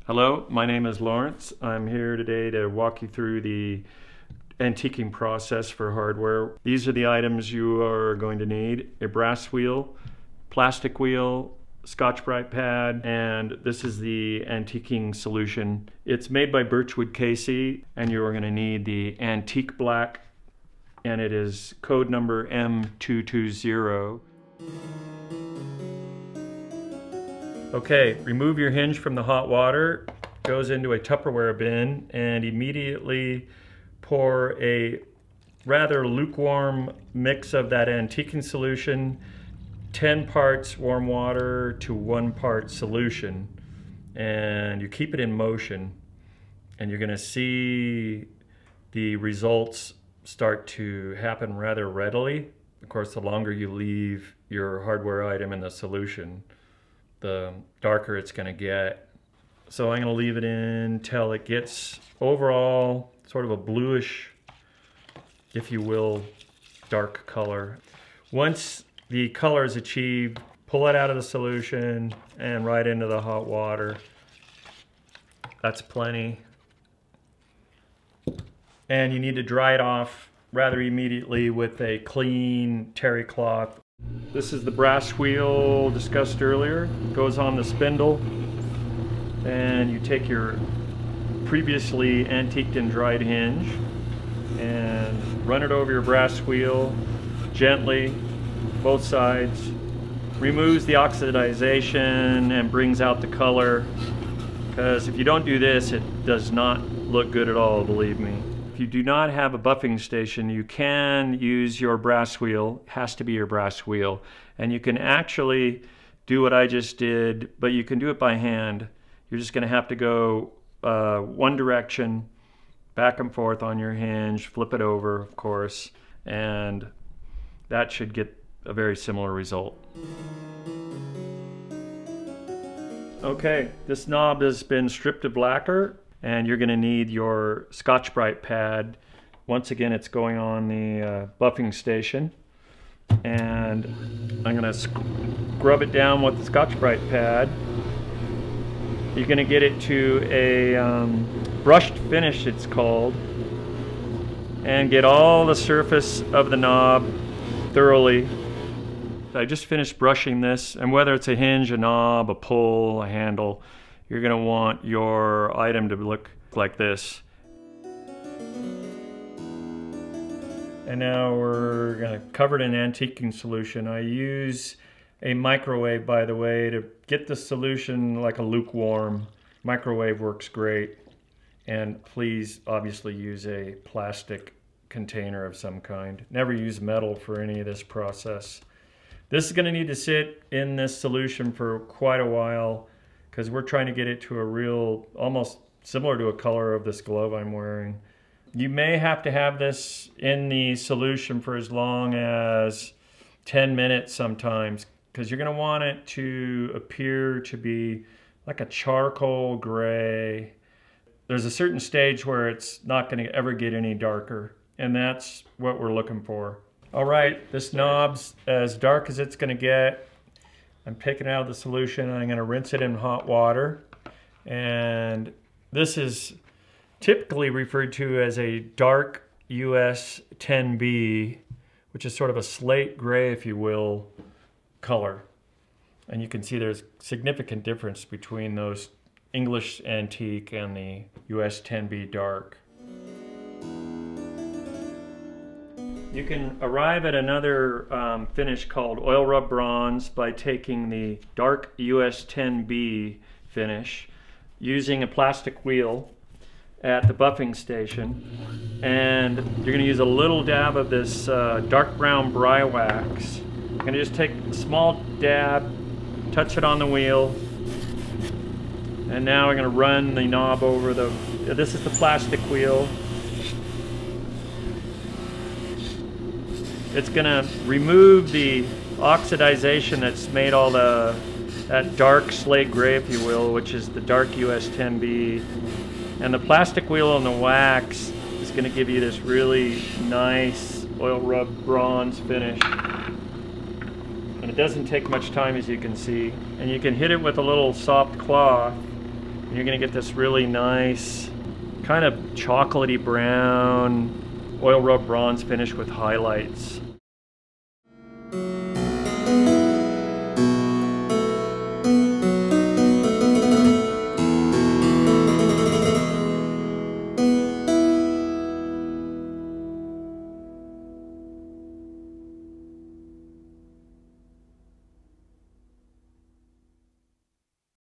Hello, my name is Lawrence. I'm here today to walk you through the antiquing process for hardware. These are the items you are going to need: a brass wheel, plastic wheel, Scotch-Brite pad, and this is the antiquing solution. It's made by Birchwood KC, and you're going to need the antique black, and it is code number M220. Okay, remove your hinge from the hot water, goes into a Tupperware bin, and immediately pour a rather lukewarm mix of that antiquing solution, 10 parts warm water to 1 part solution, and you keep it in motion, and you're going to see the results start to happen rather readily. Of course, the longer you leave your hardware item in the solution, the darker it's going to get. So I'm going to leave it in till it gets overall sort of a bluish, if you will, dark color. Once the color is achieved, pull it out of the solution and right into the hot water. That's plenty. And you need to dry it off rather immediately with a clean terry cloth. This is the brass wheel discussed earlier. It goes on the spindle, and you take your previously antiqued and dried hinge and run it over your brass wheel gently, both sides. Removes the oxidization and brings out the color, because if you don't do this, it does not look good at all, believe me. If you do not have a buffing station, you can use your brass wheel. It has to be your brass wheel. And you can actually do what I just did, but you can do it by hand. You're just going to have to go one direction, back and forth on your hinge, flip it over, of course, and that should get a very similar result. Okay, this knob has been stripped of lacquer, and you're going to need your Scotch-Brite pad. Once again, it's going on the buffing station, and I'm going to scrub it down with the Scotch-Brite pad. You're going to get it to a brushed finish, it's called, and get all the surface of the knob thoroughly. I just finished brushing this, and whether it's a hinge, a knob, a pull, a handle, you're going to want your item to look like this. And now we're going to cover it in antiquing solution. I use a microwave, by the way, to get the solution like a lukewarm. Microwave works great. And please obviously use a plastic container of some kind. Never use metal for any of this process. This is going to need to sit in this solution for quite a while, because we're trying to get it to a real, almost similar to a color of this glove I'm wearing. You may have to have this in the solution for as long as 10 minutes sometimes, because you're going to want it to appear to be like a charcoal gray. There's a certain stage where it's not going to ever get any darker, and that's what we're looking for. All right, this knob's as dark as it's going to get. I'm taking it out of the solution, and I'm going to rinse it in hot water. And this is typically referred to as a dark US 10B, which is sort of a slate gray, if you will, color. And you can see there's significant difference between those English antique and the US 10B dark. You can arrive at another finish called oil rub bronze by taking the dark US 10B finish, using a plastic wheel at the buffing station, and you're going to use a little dab of this dark brown bry wax. You're going to just take a small dab, touch it on the wheel, and now we're going to run the knob over the, this is the plastic wheel. It's going to remove the oxidization that's made all that dark slate gray, if you will, which is the dark US 10B. And the plastic wheel and the wax is going to give you this really nice oil rub bronze finish. And it doesn't take much time, as you can see. And you can hit it with a little soft cloth You're gonna get this really nice, kind of chocolatey brown, oil rub bronze finish with highlights.